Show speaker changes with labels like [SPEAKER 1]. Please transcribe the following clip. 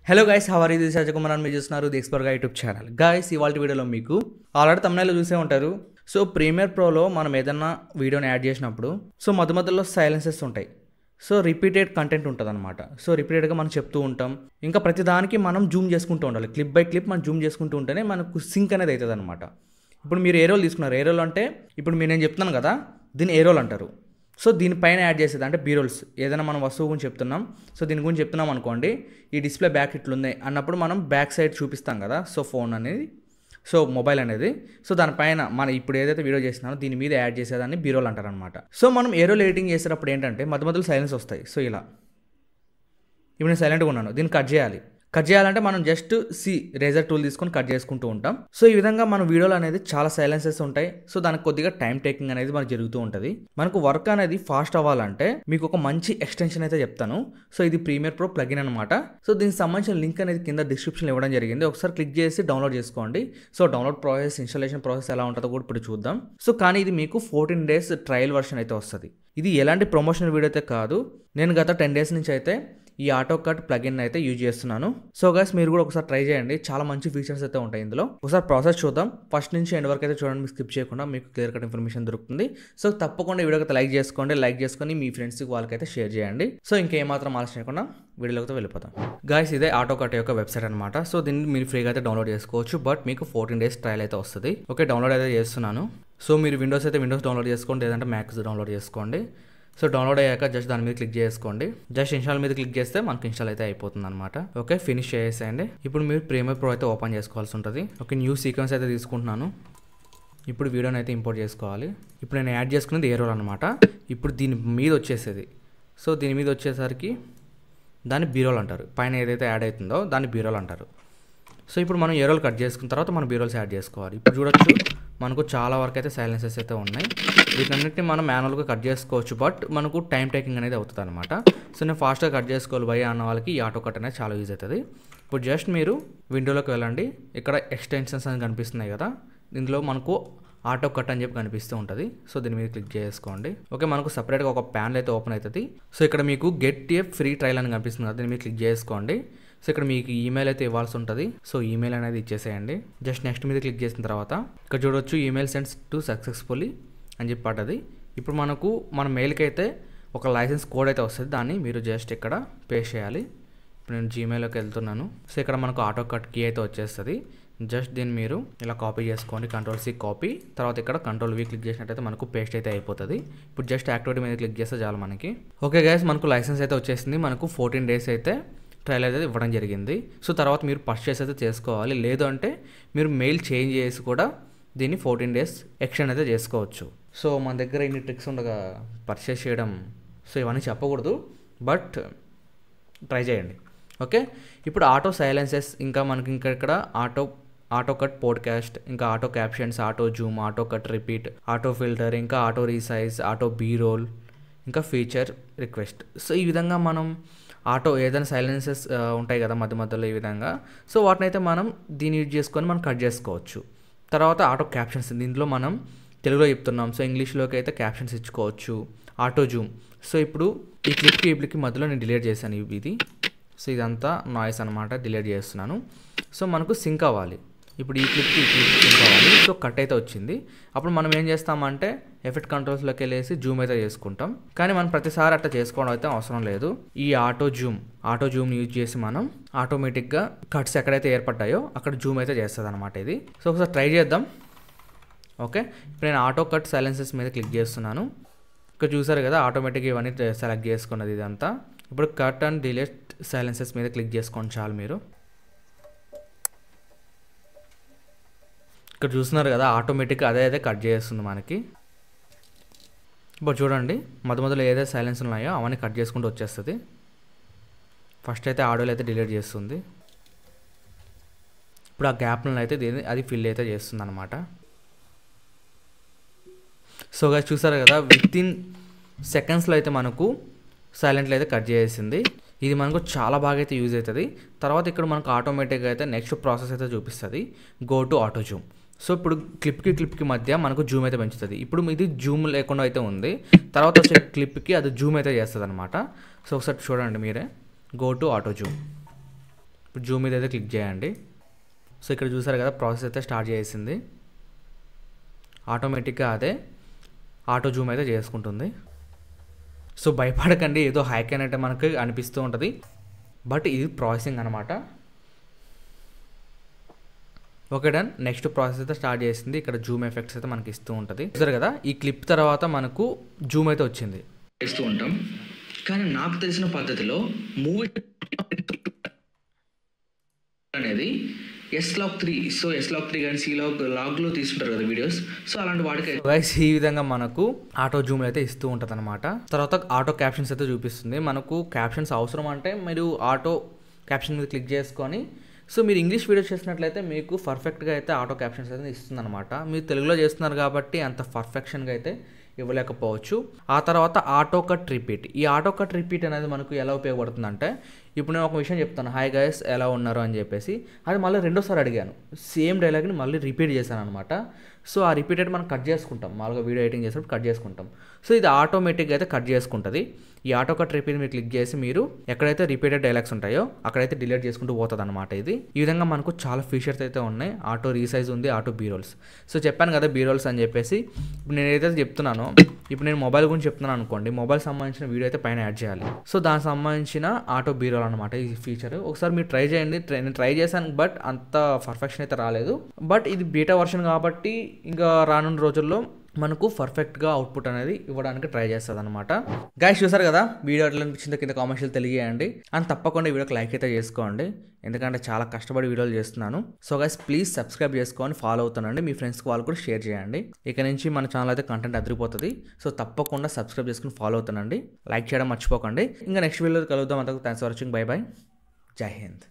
[SPEAKER 1] Hello guys, how are you? This Ajay Kumar. మీరు చూస్తున్నారు the expert గా యూట్యూబ్ ఛానల్. గైస్, ఇవాళ వీడియోలో మీకు ఆల్రెడీ thumbnail లో చూసే ఉంటారు. సో ప్రీమియర్ ప్రోలో మనం ఏదన్నా వీడియోని యాడ్ చేసినప్పుడు సో మధ్యలో సైలెన్సెస్ ఉంటాయి. సో రిపీటెడ్ కంటెంట్ ఉంటుంది అనమాట. సో రిపీటెడ్గా మనం చెప్తూ ఉంటాం. ఇంకా ప్రతి దానికి మనం జూమ్ చేసుకుంటూ ఉండాలి. క్లిప్ బై క్లిప్ మనం జూమ్ చేసుకుంటూ ఉంటేనే మనకు సింక్ అనేది అవుతుంది అనమాట. ఇప్పుడు మీరు ఏ రోల్ తీసుకున్నారు. ఏ రోల్ అంటే ఇప్పుడు నేను చెప్తున్నాను కదా, దీన్ని ఏ రోల్ అంటారు. సో దీనిపైన యాడ్ చేసేది అంటే బీరోల్స్. ఏదైనా మనం వస్తువు గురించి చెప్తున్నాం, సో దీని గురించి చెప్తున్నాం అనుకోండి, ఈ డిస్ప్లే బ్యాక్ ఇట్లుంది అన్నప్పుడు మనం బ్యాక్ సైడ్ చూపిస్తాం కదా. సో ఫోన్ అనేది, సో మొబైల్ అనేది, సో దానిపైన మనం ఇప్పుడు ఏదైతే వీడియో చేస్తున్నానో దీని మీద యాడ్ చేసేదాన్ని బీరోల్ అంటారు అనమాట. సో మనం ఏ రోల్ ఎడిటింగ్ చేసేటప్పుడు ఏంటంటే మధ్యలో సైలెన్స్ వస్తాయి. సో ఇలా ఇప్పుడు నేను సైలెంట్గా ఉన్నాను, దీన్ని కట్ చేయాలి. కట్ చేయాలంటే మనం జస్ట్ రేజర్ టూల్ తీసుకొని కట్ చేసుకుంటూ ఉంటాం. సో ఈ విధంగా మన వీడియోలు అనేది చాలా సైలెన్సెస్ ఉంటాయి. సో దానికి కొద్దిగా టైం టేకింగ్ అనేది మనకు జరుగుతూ ఉంటుంది. మనకు వర్క్ అనేది ఫాస్ట్ అవ్వాలంటే మీకు ఒక మంచి ఎక్స్టెన్షన్ అయితే చెప్తాను. సో ఇది ప్రీమియర్ ప్రో ప్లగిన్ అనమాట. సో దీనికి సంబంధించిన లింక్ అనేది కింద డిస్క్రిప్షన్లో ఇవ్వడం జరిగింది. ఒకసారి క్లిక్ చేసి డౌన్లోడ్ చేసుకోండి. So download process, installation process ఎలా ఉంటుందో కూడా ఇప్పుడు చూద్దాం. సో కానీ ఇది మీకు 14 days ట్రయల్ వర్షన్ అయితే వస్తుంది. ఇది ఎలాంటి ప్రమోషనల్ వీడియో అయితే కాదు. నేను గత 10 days నుంచి అయితే ఈ ఆటో కట్ ప్లగిన్ అయితే యూజ్ చేస్తున్నాను. సో గైస్, మీరు కూడా ఒకసారి ట్రై చేయండి. చాలా మంచి ఫీచర్స్ అయితే ఉంటాయి ఇందులో. ఒకసారి ప్రాసెస్ చూద్దాం. ఫస్ట్ నుంచి ఎండ్ వరకు అయితే చూడండి, మీకు స్కిప్ చేయకుండా మీకు క్లియర్ కట్ ఇన్ఫర్మేషన్ దొరుకుతుంది. సో తప్పకుండా ఈ వీడియోకి లైక్ చేసుకోండి. లైక్ చేసుకొని మీ ఫ్రెండ్స్కి వాళ్ళకైతే షేర్ చేయండి. సో ఇంకేమాత్రం ఆలస్యం చేయకుండా వీడియోలోకి వెళ్ళిపోతాం. గైస్, ఇదే ఆటో కట్ యొక్క వెబ్సైట్ అనమాట. సో దీన్ని మీరు ఫ్రీగా అయితే డౌన్లోడ్ చేసుకోవచ్చు. బట్ మీకు 14 days ట్రయల్ అయితే వస్తుంది. ఓకే, డౌన్లోడ్ అయితే చేస్తున్నాను. సో మీరు విండోస్ అయితే విండోస్ డౌన్లోడ్ చేసుకోండి, లేదంటే మ్యాక్స్ డౌన్లోడ్ చేసుకోండి. సో డౌన్లోడ్ అయ్యాక జస్ట్ దాని మీద క్లిక్ చేసుకోండి. జస్ట్ ఇన్స్టాల్ మీద క్లిక్ చేస్తే మనకు ఇన్స్టాల్ అయితే అయిపోతుంది అనమాట. ఓకే, ఫినిష్ చేసేయండి. ఇప్పుడు మీరు ప్రీమియర్ ప్రో అయితే ఓపెన్ చేసుకోవాల్సి ఉంటుంది. ఓకే, న్యూ సీక్వెన్స్ అయితే తీసుకుంటున్నాను. ఇప్పుడు వీడియోని అయితే ఇంపోర్ట్ చేసుకోవాలి. ఇప్పుడు నేను యాడ్ చేసుకునేది ఏ రోల్ అనమాట. ఇప్పుడు దీని మీద వచ్చేసేది. సో దీని మీద వచ్చేసరికి దాన్ని బీరోల్ అంటారు. పైన ఏదైతే యాడ్ అవుతుందో దాన్ని బీరోల్ అంటారు. సో ఇప్పుడు మనం ఏ రోల్ కట్ చేసుకున్న తర్వాత మనం బీరోల్స్ యాడ్ చేసుకోవాలి. ఇప్పుడు చూడొచ్చు, మనకు చాలా వరకు అయితే సైలెన్సెస్ అయితే ఉన్నాయి. వీటన్నిటిని మనం మాన్యువల్గా కట్ చేసుకోవచ్చు, బట్ మనకు టైం టేకింగ్ అనేది అవుతుంది అనమాట. సో నేను ఫాస్ట్గా కట్ చేసుకోవాలి భయ అన్న వాళ్ళకి ఈ ఆటో కట్ అనేది చాలా యూజ్ అవుతుంది. ఇప్పుడు జస్ట్ మీరు విండోలోకి వెళ్ళండి. ఇక్కడ ఎక్స్టెన్షన్స్ అని కనిపిస్తున్నాయి కదా, ఇందులో మనకు ఆటో కట్ అని చెప్పి కనిపిస్తూ ఉంటుంది. సో దీని మీద క్లిక్ చేసుకోండి. ఓకే, మనకు సపరేట్గా ఒక ప్యానల్ అయితే ఓపెన్ అవుతుంది. సో ఇక్కడ మీకు గెట్ ఏ ఫ్రీ ట్రయల్ అని కనిపిస్తుంది కదా, దీని మీద క్లిక్ చేసుకోండి. సో ఇక్కడ మీకు ఈమెయిల్ అయితే ఇవ్వాల్సి ఉంటుంది. సో ఈమెయిల్ అనేది ఇచ్చేసేయండి. జస్ట్ నెక్స్ట్ మీద క్లిక్ చేసిన తర్వాత ఇక్కడ చూడొచ్చు, ఈమెయిల్ సెండ్స్ టు సక్సెస్ఫుల్లీ అని చెప్పి పడ్డది. ఇప్పుడు మనకు మన మెయిల్కి అయితే ఒక లైసెన్స్ కోడ్ అయితే వస్తుంది. దాన్ని మీరు జస్ట్ ఇక్కడ పేస్ట్ చేయాలి. ఇప్పుడు నేను జీమెయిల్లోకి వెళ్తున్నాను. సో ఇక్కడ మనకు ఆటో కట్ కీ అయితే వచ్చేస్తుంది. జస్ట్ దీన్ని మీరు ఇలా కాపీ చేసుకోండి. Ctrl+C కాపీ, తర్వాత ఇక్కడ Ctrl+V క్లిక్ చేసినట్టయితే మనకు పేస్ట్ అయితే అయిపోతుంది. ఇప్పుడు జస్ట్ యాక్టివిటీ మీద క్లిక్ చేస్తే చాలు మనకి. ఓకే గైస్, మనకు లైసెన్స్ అయితే వచ్చేసింది. మనకు 14 days అయితే ట్రయల్ అయితే ఇవ్వడం జరిగింది. సో తర్వాత మీరు పర్చేస్ అయితే చేసుకోవాలి. లేదు అంటే మీరు మెయిల్ చేంజ్ చేసి కూడా దీన్ని 14 days ఎక్స్టెండ్ అయితే చేసుకోవచ్చు. సో మన దగ్గర ఇన్ని ట్రిక్స్ ఉండగా పర్చేస్ చేయడం, సో ఇవన్నీ చెప్పకూడదు, బట్ ట్రై చేయండి. ఓకే, ఇప్పుడు ఆటో సైలెన్సెస్, ఇంకా మనకి ఇక్కడ ఆటో కట్ పోడ్కాస్ట్, ఇంకా auto captions, auto Zoom, auto cut repeat, auto filter, ఇంకా ఆటో రీసైజ్, ఆటో బీరోల్, ఇంకా ఫీచర్ రిక్వెస్ట్. సో ఈ విధంగా మనం ఆటో ఏదైనా సైలెన్సెస్ ఉంటాయి కదా మధ్యలో ఈ విధంగా, సో వాటిని అయితే మనం దీన్ని యూజ్ చేసుకొని మనం కట్ చేసుకోవచ్చు. తర్వాత ఆటో క్యాప్షన్స్, దీంట్లో మనం తెలుగులో చెప్తున్నాం, సో ఇంగ్లీష్లోకి అయితే క్యాప్షన్స్ ఇచ్చుకోవచ్చు. ఆటో జూమ్, సో ఇప్పుడు ఈ క్లిప్కి మధ్యలో నేను డిలీట్ చేశాను ఇది. సో ఇదంతా నాయిస్ అనమాట, డిలీట్ చేస్తున్నాను. సో మనకు సింక్ అవ్వాలి. ఇప్పుడు ఈ క్లిప్కి సింక్ అవ్వాలి. సో కట్ అయితే వచ్చింది. అప్పుడు మనం ఏం చేస్తామంటే ఎఫెక్ట్ కంట్రోల్స్లోకి వెళ్ళేసి జూమ్ అయితే చేసుకుంటాం. కానీ మనం ప్రతిసారి అట్లా చేసుకోవడం అయితే అవసరం లేదు. ఈ ఆటో జూమ్ యూజ్ చేసి మనం ఆటోమేటిక్గా కట్స్ ఎక్కడైతే ఏర్పడ్డాయో అక్కడ జూమ్ అయితే చేస్తుంది అనమాట ఇది. సో ఒకసారి ట్రై చేద్దాం. ఓకే, ఇప్పుడు నేను ఆటో కట్ సైలెన్సెస్ మీద క్లిక్ చేస్తున్నాను. ఇక్కడ చూసారు కదా, ఆటోమేటిక్గా ఇవన్నీ సెలెక్ట్ చేసుకున్నది ఇదంతా. ఇప్పుడు కట్ అండ్ డిలీట్ సైలెన్సెస్ మీద క్లిక్ చేసుకోండి చాలు. మీరు ఇక్కడ చూస్తున్నారు కదా, ఆటోమేటిక్గా అదే కట్ చేస్తుంది మనకి. ఇప్పుడు చూడండి, మధ్యలో ఏదైతే సైలెన్స్ ఉన్నాయో అవన్నీ కట్ చేసుకుంటూ వచ్చేస్తుంది. ఫస్ట్ అయితే ఆడియోలో అయితే డిలీట్ చేస్తుంది. ఇప్పుడు ఆ గ్యాప్లను అయితే అది ఫిల్ అయితే చేస్తుంది అనమాట. సో గా చూసారు కదా, వితిన్ సెకండ్స్లో అయితే మనకు సైలెంట్లో అయితే కట్ చేసింది. ఇది మనకు చాలా బాగా అయితే యూజ్ అవుతుంది. తర్వాత ఇక్కడ మనకు ఆటోమేటిక్గా అయితే నెక్స్ట్ ప్రాసెస్ అయితే చూపిస్తుంది, go to auto Zoom. So ఇప్పుడు క్లిప్కి మధ్య మనకు జూమ్ అయితే పెంచుతుంది. ఇప్పుడు ఇది జూమ్ లేకుండా అయితే ఉంది, తర్వాత వచ్చే క్లిప్కి అది జూమ్ అయితే చేస్తుంది అనమాట. సో ఒకసారి చూడండి మీరే, go to auto Zoom. Zoom మీద అయితే క్లిక్ చేయండి. సో ఇక్కడ చూసారు కదా ప్రాసెస్ అయితే స్టార్ట్ చేసింది. ఆటోమేటిక్గా అదే ఆటో జూమ్ అయితే చేసుకుంటుంది. సో భయపడకండి, ఏదో హ్యాక్ అయినట్టు మనకు అనిపిస్తూ ఉంటుంది, బట్ ఇది ప్రాసెసింగ్ అనమాట. Okay done. నెక్స్ట్ ప్రాసెస్ అయితే స్టార్ట్ చేసింది. ఇక్కడ జూమ్ ఎఫెక్ట్స్ అయితే మనకి ఇస్తూ ఉంటుంది. చూసారు కదా ఈ క్లిప్ తర్వాత మనకు జూమ్ అయితే వచ్చింది.
[SPEAKER 2] చేస్తూ ఉంటాం, కానీ నాకు తెలిసిన పద్ధతిలో మూవీ అనేది S-Log3. సో S-Log3 కానీ C-Log-లో తీసుకుంటారు కదా వీడియోస్. సో అలాంటి వాడికి
[SPEAKER 1] గైస్ ఈ విధంగా మనకు ఆటో జూమ్ అయితే ఇస్తూ ఉంటుంది అనమాట. తర్వాత ఆటో క్యాప్షన్స్ అయితే చూపిస్తుంది. మనకు క్యాప్షన్స్ అవసరం అంటే మీరు ఆటో క్యాప్షన్ మీద క్లిక్ చేసుకొని, సో మీరు ఇంగ్లీష్ వీడియోస్ చేసినట్లయితే మీకు పర్ఫెక్ట్గా అయితే ఆటో క్యాప్షన్స్ అయితే ఇస్తుంది అనమాట. మీరు తెలుగులో చేస్తున్నారు కాబట్టి అంత పర్ఫెక్షన్గా అయితే ఇవ్వలేకపోవచ్చు. ఆ తర్వాత ఆటో కట్ రిపీట్. ఈ ఆటో కట్ రిపీట్ అనేది మనకు ఎలా ఉపయోగపడుతుందంటే, ఇప్పుడు నేను ఒక విషయం చెప్తాను, హాయ్ గైస్ ఎలా ఉన్నారు అని చెప్పేసి, అది మళ్ళీ రెండోసారి అడిగాను, సేమ్ డైలాగ్ని మళ్ళీ రిపీట్ చేశాను అనమాట. సో ఆ రిపీటెడ్ మనం కట్ చేసుకుంటాం, మామూలుగా వీడియో ఎడిటింగ్ చేసినప్పుడు కట్ చేసుకుంటాం. సో ఇది ఆటోమేటిక్గా అయితే కట్ చేసుకుంటుంది. ఈ ఆటో కట్ రిపీట్ మీరు క్లిక్ చేసి మీరు ఎక్కడైతే రిపీటెడ్ డైలాగ్స్ ఉంటాయో అక్కడైతే డిలీట్ చేసుకుంటూ పోతుంది అనమాట. ఇది ఈ విధంగా మనకు చాలా ఫీచర్స్ అయితే ఉన్నాయి. ఆటో రీసైజ్ ఉంది, ఆటో బీరోల్స్. సో చెప్పాను కదా బీరోల్స్ అని చెప్పేసి. ఇప్పుడు నేను ఏదైతే చెప్తున్నానో, ఇప్పుడు నేను మొబైల్ గురించి చెప్తున్నాను అనుకోండి, మొబైల్ సంబంధించిన వీడియో అయితే పైన యాడ్ చేయాలి. సో దానికి సంబంధించిన ఆటో బీరోల్ అనమాట ఈ ఫీచర్. ఒకసారి మీరు ట్రై చేయండి. నేను ట్రై చేశాను, బట్ అంత పర్ఫెక్షన్ అయితే రాలేదు. బట్ ఇది బీటా వర్షన్ కాబట్టి ఇంకా రానున్న రోజుల్లో మనకు పర్ఫెక్ట్గా అవుట్పుట్ అనేది ఇవ్వడానికి ట్రై చేస్తుంది అనమాట. గైస్ చూసారు కదా వీడియో ఎట్లా అనిపించిందో కింద కామెంట్స్లో తెలియజేయండి. అండ్ తప్పకుండా ఈ వీడియోకి లైక్ అయితే చేసుకోండి, ఎందుకంటే చాలా కష్టపడి వీడియోలు చేస్తున్నాను. సో గైస్ ప్లీజ్ సబ్స్క్రైబ్ చేసుకొని ఫాలో అవుతానండి. మీ ఫ్రెండ్స్కి వాళ్ళు కూడా షేర్ చేయండి. ఇక నుంచి మన ఛానల్ అయితే కంటెంట్ అదిరిపోతుంది. సో తప్పకుండా సబ్స్క్రైబ్ చేసుకుని ఫాలో అవుతానండి. లైక్ చేయడం మర్చిపోకండి. ఇంకా నెక్స్ట్ వీడియోలో కలుద్దాం. అంతకు thanks for watching. By by. జై హింద్.